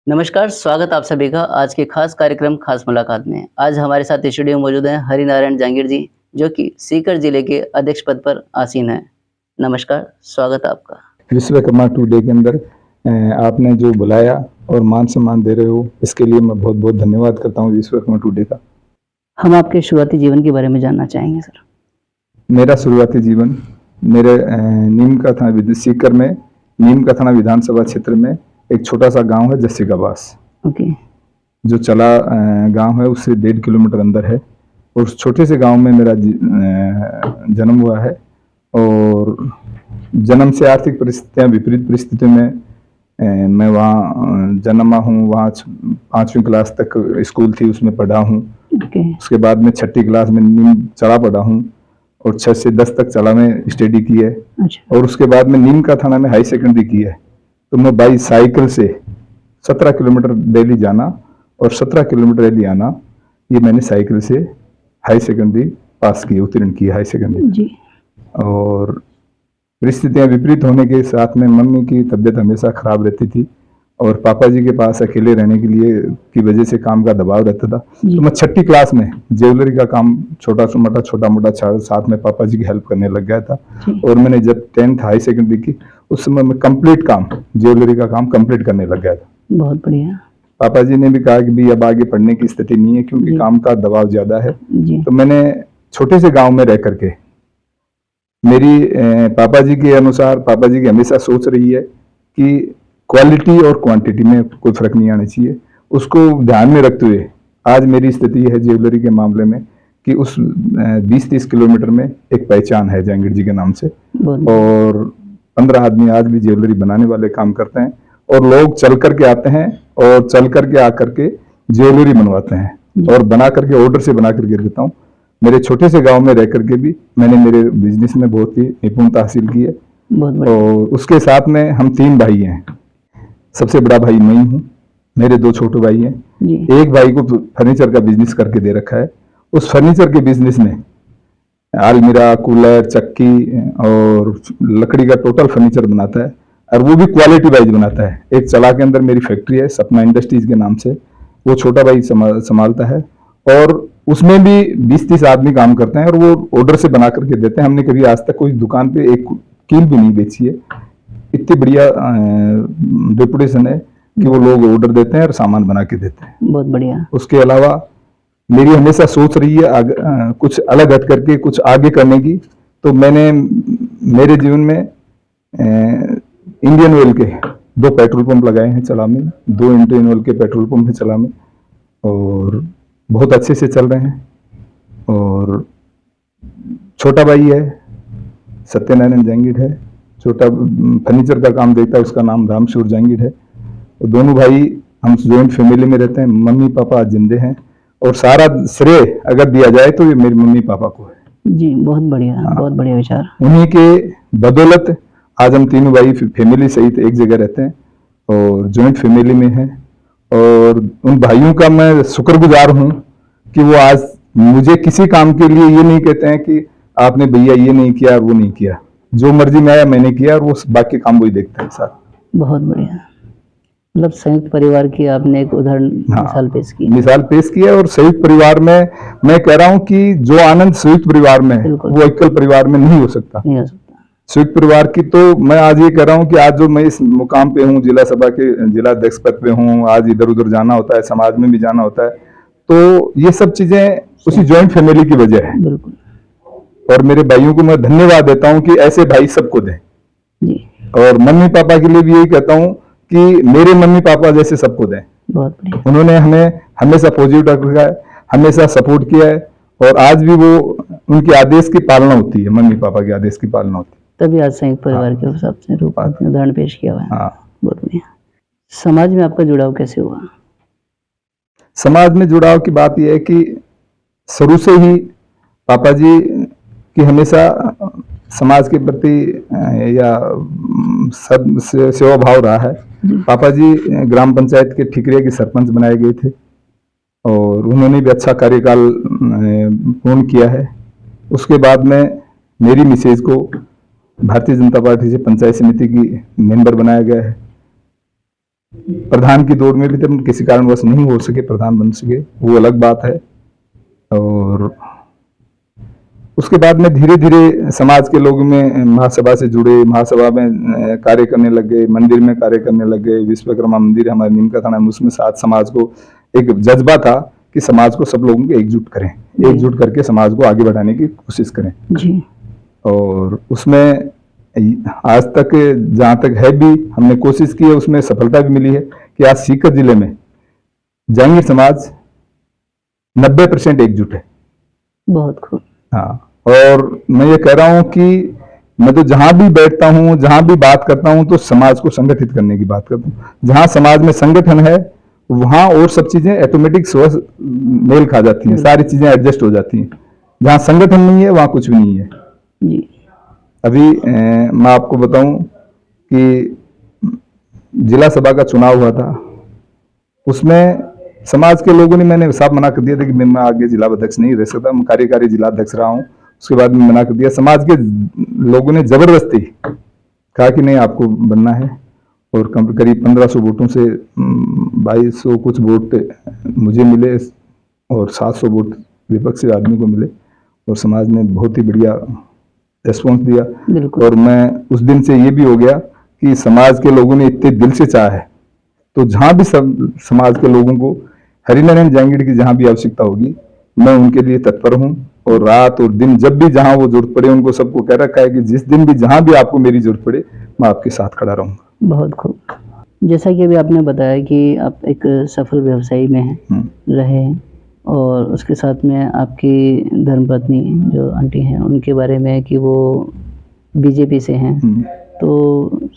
नमस्कार, स्वागत आप सभी का आज के खास कार्यक्रम खास मुलाकात में। आज हमारे साथ स्टूडियो में मौजूद हैं हरिनारायण जहांगीर जी, जो कि सीकर जिले के अध्यक्ष पद पर आसीन हैं। नमस्कार, स्वागत है आपका। विश्वकर्मा टुडे के अंदर आपने जो बुलाया और मान सम्मान दे रहे हो, इसके लिए मैं बहुत बहुत धन्यवाद करता हूँ विश्वकर्मा टुडे का। हम आपके शुरुआती जीवन के बारे में जानना चाहेंगे सर। मेरा शुरुआती जीवन मेरे नीम का थाना सीकर में नीम का थाना विधानसभा क्षेत्र में एक छोटा सा गांव है जस्सी का बास। ओके। जो चला गांव है उससे 1.5 किलोमीटर अंदर है और उस छोटे से गांव में मेरा जन्म हुआ है। और जन्म से आर्थिक परिस्थितियां विपरीत परिस्थितियों में मैं वहाँ जन्मा हूँ। वहाँ 5वीं क्लास तक स्कूल थी, उसमें पढ़ा हूँ। उसके बाद में 6ठी क्लास में नीम चढ़ा पढ़ा हूँ और 6 से 10 तक चला में स्टडी की है। अच्छा। और उसके बाद में नीम का थाना में हाई सेकेंडरी की है। तो मैं बाई साइकिल से 17 किलोमीटर डेली जाना और 17 किलोमीटर डेली आना, ये मैंने साइकिल से हाई सेकेंडरी पास की, उत्तीर्ण की हाई सेकेंडरी जी। और परिस्थितियां विपरीत होने के साथ में मम्मी की तबीयत हमेशा खराब रहती थी और पापा जी के पास अकेले रहने के लिए की वजह से काम का दबाव रहता था। तो मैं 6ठी क्लास में ज्वेलरी का काम छोटा मोटा साथ में पापा जी की हेल्प करने लग गया था। और मैंने जब 10th हाई सेकेंडरी की, उस समय मैं कंप्लीट काम ज्वेलरी का काम कंप्लीट करने लग गया था। बहुत बढ़िया। पापा जी ने भी कहा कि भी अब आगे पढ़ने की स्थिति नहीं है क्योंकि काम का दबाव ज्यादा है। तो मैंने छोटे से गांव में रह करके, मेरी पापा जी के अनुसार, पापा जी की हमेशा सोच रही है कि क्वालिटी और क्वांटिटी में कोई फर्क नहीं आना चाहिए। उसको ध्यान में रखते हुए आज मेरी स्थिति है ज्वेलरी के मामले में कि उस 20-30 किलोमीटर में एक पहचान है जहांगीर जी के नाम से। और 15 आदमी आज भी ज्वेलरी बनाने वाले काम करते हैं और लोग चल करके आते हैं और चल करके आकर के ज्वेलरी बनवाते हैं और बना करके ऑर्डर से बना करके देता हूँ। मेरे छोटे से गांव में रह करके भी मैंने मेरे बिजनेस में बहुत ही निपुणता हासिल की है। और उसके साथ में हम 3 भाई हैं। सबसे बड़ा भाई मैं ही हूँ, मेरे 2 छोटे भाई हैं। एक भाई को फर्नीचर का बिजनेस करके दे रखा है। उस फर्नीचर के बिजनेस में अलमीरा, कूलर, चक्की और लकड़ी का टोटल फर्नीचर बनाता है और वो भी क्वालिटी वाइज बनाता है। एक चला के अंदर मेरी फैक्ट्री है सपना इंडस्ट्रीज के नाम से, वो छोटा भाई संभालता है और उसमें भी 20-30 आदमी काम करते हैं और वो ऑर्डर से बना करके देते हैं। हमने कभी आज तक कोई दुकान पे एक कील भी नहीं बेची है। इतनी बढ़िया रेपुटेशन है कि वो लोग ऑर्डर देते हैं और सामान बना के देते हैं। बहुत बढ़िया। उसके अलावा मेरी हमेशा सोच रही है कुछ अलग हट करके कुछ आगे करने की। तो मैंने मेरे जीवन में इंडियन ऑयल के 2 पेट्रोल पंप लगाए हैं चला में, 2 इंडियन ऑयल के पेट्रोल पंप है चला में और बहुत अच्छे से चल रहे हैं। और छोटा भाई है सत्यनारायण जहांगीर है, छोटा फर्नीचर का काम देखता है, उसका नाम रामशूर जहांगीर है। तो दोनों भाई हम जॉइंट फैमिली में रहते हैं। मम्मी पापा जिंदे हैं और सारा श्रेय अगर दिया जाए तो ये मेरे मम्मी पापा को है जी। बहुत बढ़िया। बहुत बढ़िया विचार। उन्हीं के बदौलत आज हम तीनों भाई फैमिली सहित एक जगह रहते हैं और जॉइंट फैमिली में हैं। और उन भाइयों का मैं शुक्रगुजार हूं कि वो आज मुझे किसी काम के लिए ये नहीं कहते हैं कि आपने भैया ये नहीं किया और वो नहीं किया। जो मर्जी में आया मैंने किया और वो बाकी काम वही देखते हैं साथ। बहुत बढ़िया। मतलब संयुक्त परिवार की आपने एक उदाहरण मिसाल पेश की है। और संयुक्त परिवार में मैं कह रहा हूँ कि जो आनंद संयुक्त परिवार में है वो एकल परिवार में नहीं हो सकता। संयुक्त परिवार की तो मैं आज ये कह रहा हूँ कि आज जो मैं इस मुकाम पे हूँ, जिला सभा के जिला अध्यक्ष पद पे हूँ, आज इधर उधर जाना होता है, समाज में भी जाना होता है, तो ये सब चीजें उसी ज्वाइंट फैमिली की वजह है। बिल्कुल। और मेरे भाइयों को मैं धन्यवाद देता हूँ कि ऐसे भाई सबको दें। और मम्मी पापा के लिए भी यही कहता हूँ कि मेरे मम्मी पापा जैसे सबको दें। बहुत बढ़िया। उन्होंने हमें हमेशा पॉजिटिव रखा है, हमेशा सपोर्ट किया है और आज भी वो उनके आदेश की पालना होती है, मम्मी पापा के आदेश की पालना होती है। तभी आज संयुक्त परिवार के हिसाब से रूप में उदाहरण पेश किया हुआ है। बहुत बढ़िया। समाज में आपका जुड़ाव कैसे हुआ? समाज में जुड़ाव की बात यह है कि शुरू से ही पापा जी की हमेशा समाज के प्रति या सेवा भाव रहा है। पापा जी ग्राम पंचायत के ठिकरिया के सरपंच बनाए गए थे और उन्होंने भी अच्छा कार्यकाल पूर्ण किया है। उसके बाद में मेरी मिसेज को भारतीय जनता पार्टी से पंचायत समिति की मेंबर बनाया गया है प्रधान की दौड़ में भी तो किसी कारणवश नहीं हो सके, प्रधान बन सके, वो अलग बात है। और उसके बाद में धीरे धीरे समाज के लोग में महासभा से जुड़े, महासभा में कार्य करने लग गए, मंदिर में कार्य करने लग गए। विश्वकर्मा मंदिर हमारे नीम का थाना में, उसमें साथ समाज को एक जज्बा था कि समाज को सब लोगों को एकजुट करें, एकजुट करके समाज को आगे बढ़ाने की कोशिश करें जी। और उसमें आज तक जहाँ तक है भी हमने कोशिश की है, उसमें सफलता भी मिली है कि आज सीकर जिले में जांगीर समाज 90% एकजुट है। बहुत खूब। हाँ, और मैं ये कह रहा हूँ कि मैं तो जहां भी बैठता हूँ, जहां भी बात करता हूँ, तो समाज को संगठित करने की बात करता हूँ। जहां समाज में संगठन है वहां और सब चीजें ऑटोमेटिक स्व मेल खा जाती हैं, सारी चीजें एडजस्ट हो जाती हैं। जहां संगठन नहीं है वहां कुछ भी नहीं है जी। अभी मैं आपको बताऊं कि जिला सभा का चुनाव हुआ था, उसमें समाज के लोगों ने, मैंने साफ मना कर दिया था कि मैं आगे जिला अध्यक्ष नहीं रह सकता, मैं कार्यकारी जिला अध्यक्ष रहा हूं। उसके बाद में मना कर दिया। समाज के लोगों ने जबरदस्ती कहा कि नहीं आपको बनना है, और करीब 1500 वोटों से 2200 कुछ वोट मुझे मिले और 700 वोट विपक्षी आदमी को मिले, और समाज ने बहुत ही बढ़िया रेस्पॉन्स दिया। बिल्कुल। और मैं उस दिन से ये भी हो गया कि समाज के लोगों ने इतने दिल से चाहा है, तो जहां भी समाज के लोगों को हरिनारायण जांगीड़ की जहां भी आवश्यकता होगी, मैं उनके लिए तत्पर हूं। और रात और दिन जब भी जहां वो जरूरत पड़े, उनको सबको कह रखा है कि जिस दिन भी जहां भी आपको मेरी जरूरत पड़े, मैं आपके साथ खड़ा रहूंगा। बहुत खूब। जैसा कि अभी आपने बताया कि आप एक सफल व्यवसायी में हैं, रहे हैं, और उसके साथ में आपकी धर्मपत्नी जो आंटी हैं उनके बारे में कि वो बीजेपी से हैं, तो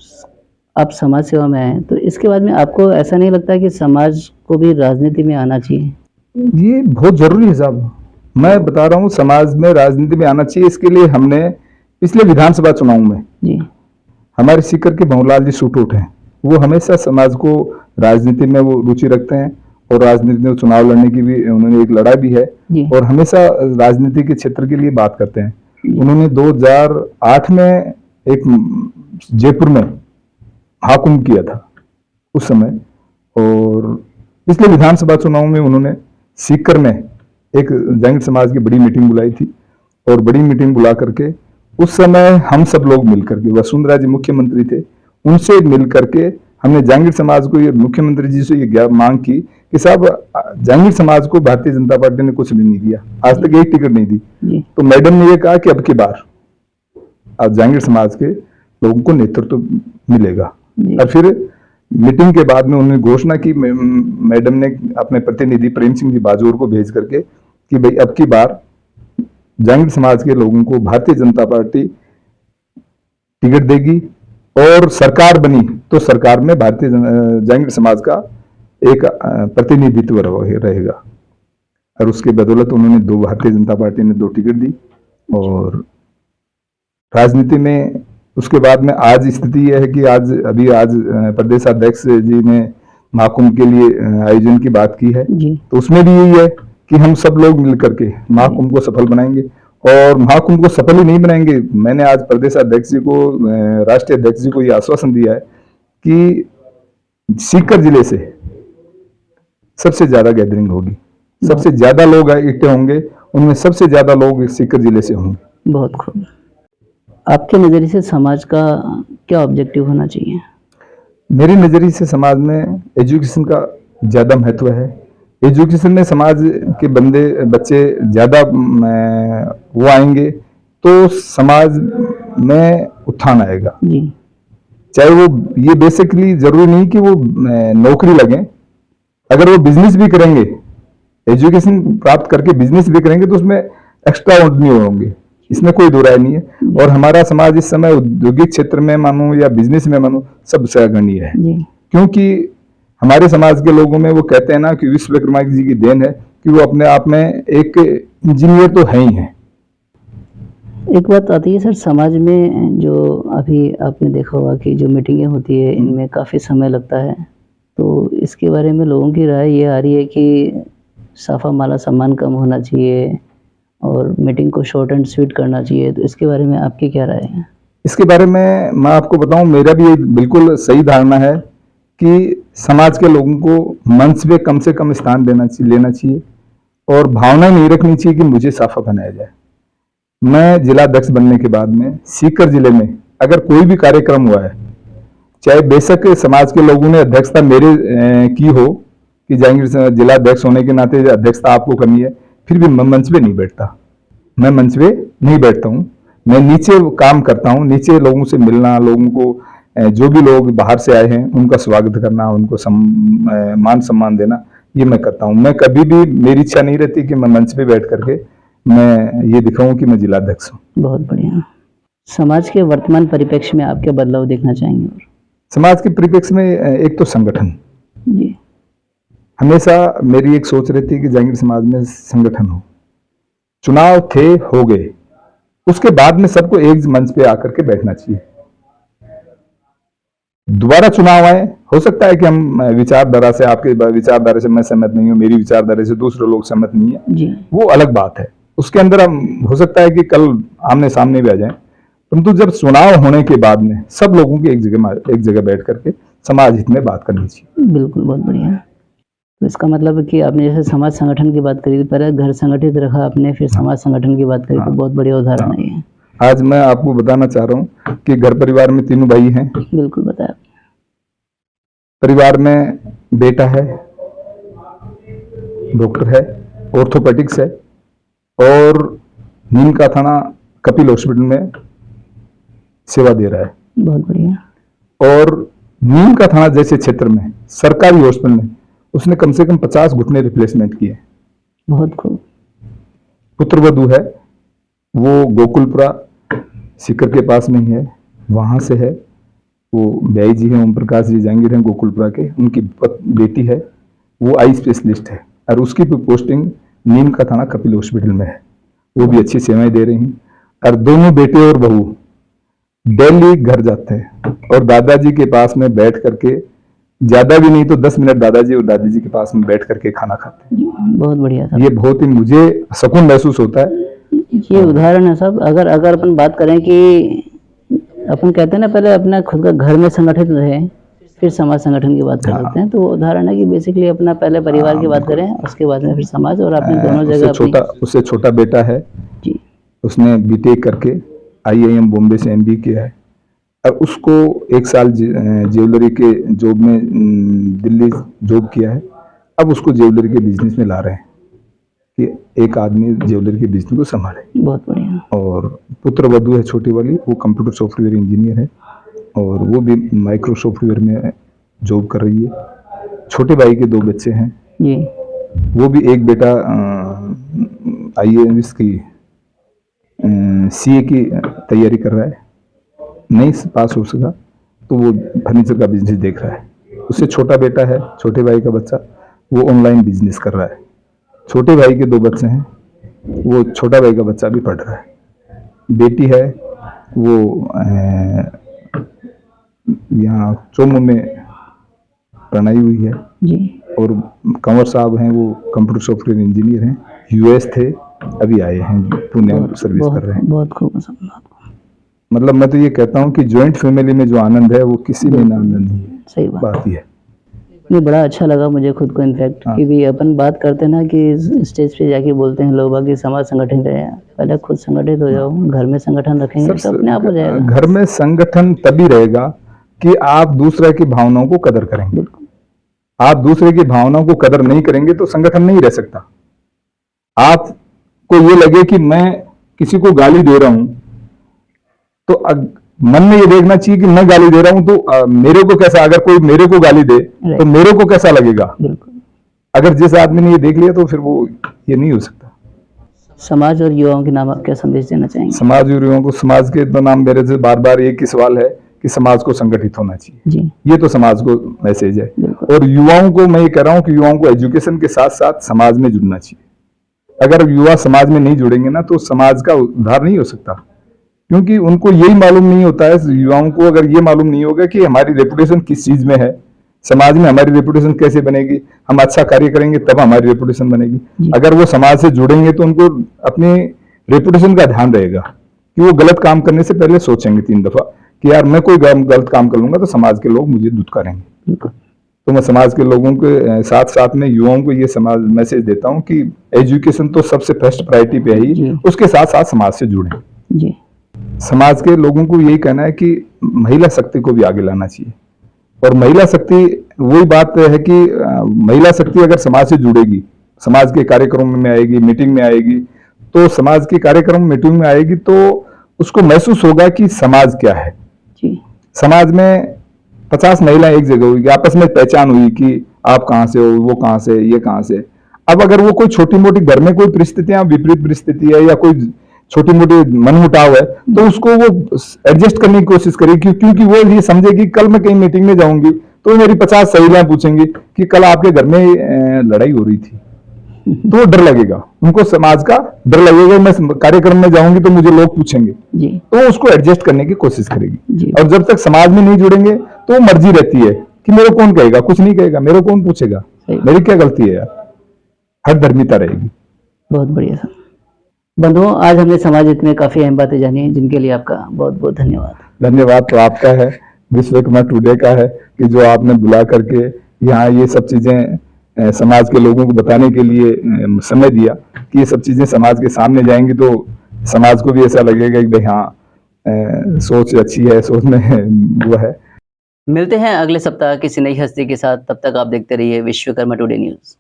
आप समाज सेवा में आए, तो इसके बाद में आपको ऐसा नहीं लगता कि समाज को भी राजनीति में आना चाहिए? ये बहुत जरूरी है साहब, मैं बता रहा हूँ, समाज में राजनीति में आना चाहिए। इसके लिए हमने पिछले विधानसभा चुनाव में जी। हमारे सीकर के भंवरलाल जी सूटोट हैं, वो हमेशा समाज को राजनीति में वो रुचि रखते हैं, और राजनीति में चुनाव लड़ने की भी उन्होंने एक लड़ाई भी है, और हमेशा राजनीति के क्षेत्र के लिए बात करते हैं। उन्होंने 2008 में एक जयपुर में महाकुंभ किया था उस समय, और पिछले विधानसभा चुनाव में उन्होंने सीकर में एक जांगीड़ समाज की बड़ी मीटिंग बुलाई थी, और बड़ी मीटिंग बुला करके उस समय हम सब लोग मिलकर के, वसुंधरा जी मुख्यमंत्री थे, उनसे मिल करके हमने जांगीड़ समाज को, ये मुख्यमंत्री जी से ये मांग की कि साहब जांगीड़ समाज को भारतीय जनता पार्टी ने कुछ भी नहीं दिया, आज तक एक टिकट नहीं दी। तो मैडम ने ये कहा कि अब की बार आज जांगीड़ समाज के लोगों को नेतृत्व मिलेगा। और फिर मीटिंग के बाद में उन्होंने घोषणा की, मैडम ने अपने प्रतिनिधि प्रेम सिंह जी बाजोर को भेज करके कि भाई अब की बार जांगीड़ समाज के लोगों को भारतीय जनता पार्टी टिकट देगी, और सरकार बनी तो सरकार में भारतीय जांगीड़ समाज का एक प्रतिनिधित्व रहेगा। और उसके बदौलत उन्होंने भारतीय जनता पार्टी ने 2 टिकट दी। और राजनीति में उसके बाद में आज स्थिति यह है कि आज प्रदेश अध्यक्ष जी ने महाकुंभ के लिए आयोजन की बात की है, तो उसमें भी यही है कि हम सब लोग मिलकर के महाकुंभ को सफल बनाएंगे। और महाकुंभ को सफल ही नहीं बनाएंगे, मैंने आज प्रदेश अध्यक्ष जी को, राष्ट्रीय अध्यक्ष जी को यह आश्वासन दिया है कि सीकर जिले से सबसे ज्यादा गैदरिंग होगी, सबसे ज्यादा लोग इकट्ठे होंगे, उनमें सबसे ज्यादा लोग सीकर जिले से होंगे। बहुत खूब। आपके नजरिए से समाज का क्या ऑब्जेक्टिव होना चाहिए? मेरे नजरिए से समाज में एजुकेशन का ज्यादा महत्व है। एजुकेशन में समाज के बच्चे ज्यादा वो आएंगे तो समाज में उत्थान आएगा। चाहे वो, ये बेसिकली जरूरी नहीं कि वो नौकरी लगे, अगर वो बिजनेस भी करेंगे, एजुकेशन प्राप्त करके बिजनेस भी करेंगे तो उसमें एक्स्ट्रा ऑर्डिनरी होंगे, इसमें कोई दो राय नहीं है। और हमारा समाज इस समय औद्योगिक क्षेत्र में मानो या बिजनेस में मानो सबसे अग्रणी है, क्योंकि हमारे समाज के लोगों में वो कहते हैं ना कि विश्वकर्मा जी की देन है कि वो अपने आप में एक इंजीनियर तो है ही है। एक बात आती है सर, समाज में जो अभी आपने देखा होगा कि जो मीटिंगें होती है इनमें काफ़ी समय लगता है, तो इसके बारे में लोगों की राय ये आ रही है कि साफा माला सम्मान कम होना चाहिए और मीटिंग को शॉर्ट एंड स्वीट करना चाहिए, तो इसके बारे में आपकी क्या राय है? इसके बारे में मैं आपको बताऊं, मेरा भी बिल्कुल सही धारणा है कि समाज के लोगों को मंच पे कम से कम स्थान लेना चाहिए और भावना नहीं रखनी चाहिए कि मुझे साफा बनाया जाए। मैं जिला अध्यक्ष बनने के बाद में सीकर जिले में अगर कोई भी कार्यक्रम हुआ है, चाहे बेशक समाज के लोगों ने अध्यक्षता मेरे की हो कि जहांगीर जिला अध्यक्ष होने के नाते अध्यक्षता आपको करनी है, फिर भी मैं मंच पे नहीं बैठता। मैं मंच पे नहीं बैठता हूँ, मैं नीचे काम करता हूँ। नीचे लोगों से मिलना, लोगों को जो भी लोग बाहर से आए हैं उनका स्वागत करना, उनको मान सम्मान देना, ये मैं करता हूँ। मैं कभी भी, मेरी इच्छा नहीं रहती कि मैं मंच पे बैठ करके मैं ये दिखाऊं कि मैं जिला अध्यक्ष हूँ। बहुत बढ़िया। समाज के वर्तमान परिप्रेक्ष्य में आप क्या बदलाव देखना चाहेंगे? और समाज के परिप्रेक्ष्य में एक तो संगठन, जी हमेशा मेरी एक सोच रहती है कि जहांगीर समाज में संगठन हो। चुनाव थे, हो गए, उसके बाद में सबको एक मंच पे आकर के बैठना चाहिए। दोबारा चुनाव आए, हो सकता है कि हम विचारधारा से, आपके विचारधारा से मैं सहमत नहीं हूं, मेरी विचारधारा से दूसरे लोग सहमत नहीं है, जी वो अलग बात है। उसके अंदर हम, हो सकता है कि कल आमने सामने भी आ जाए, परंतु जब चुनाव होने के बाद में सब लोगों की एक जगह बैठ करके समाज हित में बात करनी चाहिए। बिल्कुल, बहुत बढ़िया। तो इसका मतलब है कि आपने जैसे समाज संगठन की बात करी, पहले घर संगठित रखा आपने, फिर समाज संगठन की बात करी, तो बहुत बढ़िया उदाहरण है ये। आज मैं आपको बताना चाह रहा हूँ कि घर परिवार में तीनों भाई हैं। बिल्कुल बताया। परिवार में बेटा है, डॉक्टर है, ऑर्थोपेडिक्स है और नीम का थाना कपिल हॉस्पिटल में सेवा दे रहा है। बहुत बढ़िया। और नीम का थाना जैसे क्षेत्र में सरकारी हॉस्पिटल में उसने कम से कम 50 घुटने रिप्लेसमेंट किए। बहुत खूब। पुत्रवधू है, वो गोकुलपुरा सीकर के पास में ही है, वहां से है। वो भाई जी हैं, ओम प्रकाश जी जहांगीर हैं गोकुलपुरा के, उनकी बेटी है, वो आई स्पेशलिस्ट है और उसकी भी पोस्टिंग नीम का थाना कपिल हॉस्पिटल में है। वो भी अच्छी सेवाएं दे रही हैं। और दोनों बेटे और बहू डेली घर जाते हैं और दादाजी के पास में बैठ करके, ज्यादा भी नहीं तो 10 मिनट दादाजी और दादी जी के पास में बैठ करके खाना खाते हैं। बहुत बढ़िया साहब। ये बहुत ही मुझे सुकून महसूस होता है। ये उदाहरण है साहब। अगर अपन बात करें कि अपन कहते हैं ना, पहले अपना खुद का घर में संगठित रहे, फिर समाज संगठन की बात कर सकते हैं, तो वो उदाहरण है कि बेसिकली अपना पहले परिवार की बात करें, उसके बाद में फिर समाज, और आपने दोनों जगह उससे छोटा बेटा है जी, उसने बीटेक करके IIM बॉम्बे से MBA किया है और उसको 1 साल ज्वेलरी के जॉब में दिल्ली जॉब किया है। अब उसको ज्वेलरी के बिजनेस में ला रहे हैं कि एक आदमी ज्वेलरी के बिजनेस को संभाले। बहुत बढ़िया। और पुत्र वधू है छोटी वाली, वो कंप्यूटर सॉफ्टवेयर इंजीनियर है और वो भी माइक्रो सॉफ्टवेयर में जॉब कर रही है। छोटे भाई के 2 बच्चे हैं जी, वो भी, एक बेटा IAS की CA की तैयारी कर रहा है, नहीं पास हो सका तो वो फर्नीचर का बिजनेस देख रहा है। उससे छोटा बेटा है, छोटे भाई का बच्चा, वो ऑनलाइन बिजनेस कर रहा है। छोटे भाई के 2 बच्चे हैं, वो छोटा भाई का बच्चा भी पढ़ रहा है। बेटी है वो यहाँ चोमू में पढ़ाई हुई है जी, और कंवर साहब हैं, वो कंप्यूटर सॉफ्टवेयर इंजीनियर हैं, US थे, अभी आए हैं पुणे सर्विस कर रहे हैं। बहुत खूब। मतलब मैं तो ये कहता हूँ कि जॉइंट फैमिली में जो आनंद है वो किसी में ना आनंद नहीं है। सही बात ही है। ये बड़ा अच्छा लगा मुझे खुद को, इनफैक्ट कि भी अपन बात करते हैं ना कि स्टेज पे जाके बोलते हैं लोग बाकी समाज संगठन रहे हैं, पहले खुद संगठित हो जाओ, घर में संगठन रखेंगे तो अपने आप हो जाएगा। घर में संगठन तभी रहेगा कि आप दूसरे की भावनाओं को कदर करेंगे। बिल्कुल। आप दूसरे की भावनाओं को कदर नहीं करेंगे तो संगठन नहीं रह सकता। आपको ये लगे कि मैं किसी को गाली दे रहा हूं तो मन में ये देखना चाहिए कि मैं गाली दे रहा हूं तो मेरे को कैसा, अगर कोई मेरे को गाली दे तो मेरे को कैसा लगेगा। बिल्कुल। अगर जिस आदमी ने ये देख लिया तो फिर वो ये नहीं हो सकता। समाज और युवाओं के नाम आप क्या संदेश देना चाहेंगे? समाज और युवाओं को, समाज के तो नाम मेरे से बार बार एक ही सवाल है कि समाज को संगठित होना चाहिए जी, ये तो समाज को मैसेज है। और युवाओं को मैं ये कह रहा हूं कि युवाओं को एजुकेशन के साथ साथ समाज में जुड़ना चाहिए। अगर युवा समाज में नहीं जुड़ेंगे ना तो समाज का उद्धार नहीं हो सकता, क्योंकि उनको यही मालूम नहीं होता है। युवाओं को अगर ये मालूम नहीं होगा कि हमारी रेपुटेशन किस चीज में है, समाज में हमारी रेपुटेशन कैसे बनेगी, हम अच्छा कार्य करेंगे तब हमारी रेपुटेशन बनेगी। अगर वो समाज से जुड़ेंगे तो उनको अपने रेपुटेशन का ध्यान रहेगा कि वो गलत काम करने से पहले सोचेंगे 3 दफा कि यार मैं कोई गलत काम कर लूंगा तो समाज के लोग मुझे दुत्कारेंगे। तो मैं समाज के लोगों के साथ साथ में युवाओं को ये समाज मैसेज देता हूँ कि एजुकेशन तो सबसे फर्स्ट प्रायोरिटी पे है ही, जी। उसके साथ साथ समाज से जुड़ें। जी। समाज के लोगों को यही कहना है कि महिला शक्ति को भी आगे लाना चाहिए। और महिला शक्ति वही बात है कि महिला शक्ति अगर समाज से जुड़ेगी, समाज के कार्यक्रम में आएगी, मीटिंग में आएगी, तो समाज के कार्यक्रम मीटिंग में आएगी तो उसको महसूस होगा कि समाज क्या है। जी। समाज में 50 महिलाएं एक जगह हुई, आपस में पहचान हुई कि आप कहां से हो, वो कहां से, ये कहां से। अब अगर वो कोई छोटी मोटी घर में कोई परिस्थितियां, विपरीत परिस्थिति है या कोई छोटी मोटी मनमुटाव है, तो उसको वो एडजस्ट करने की कोशिश करेगी, क्योंकि वो ये समझेगी कल मैं कहीं मीटिंग में जाऊंगी तो मेरी 50 सहेलियां पूछेंगी कि कल आपके घर में लड़ाई हो रही थी, तो डर लगेगा उनको, समाज का डर लगेगा। मैं कार्यक्रम में जाऊंगी तो मुझे लोग पूछेंगे, जी। तो उसको एडजस्ट करने की कोशिश करेगी। जी। और जब तक समाज में नहीं जुड़ेंगे तो मर्जी रहती है कि मेरे कौन कहेगा, कुछ नहीं कहेगा, मेरे कौन पूछेगा, सही। मेरी क्या गलती है यार, हर धर्मिता रहेगी। बहुत बढ़िया सर। बंधुओं, आज हमने समाज हित में काफी अहम बातें जानी, जिनके लिए आपका बहुत बहुत धन्यवाद। धन्यवाद तो आपका है, विश्वकर्मा टुडे का है, कि जो आपने बुला करके यहाँ ये सब चीजें समाज के लोगों को बताने के लिए समय दिया, कि ये सब चीजें समाज के सामने जाएंगी तो समाज को भी ऐसा लगेगा कि भाई हाँ सोच अच्छी है, सोच में वो है। मिलते हैं अगले सप्ताह किसी नई हस्ती के साथ, तब तक आप देखते रहिए विश्वकर्मा टुडे न्यूज।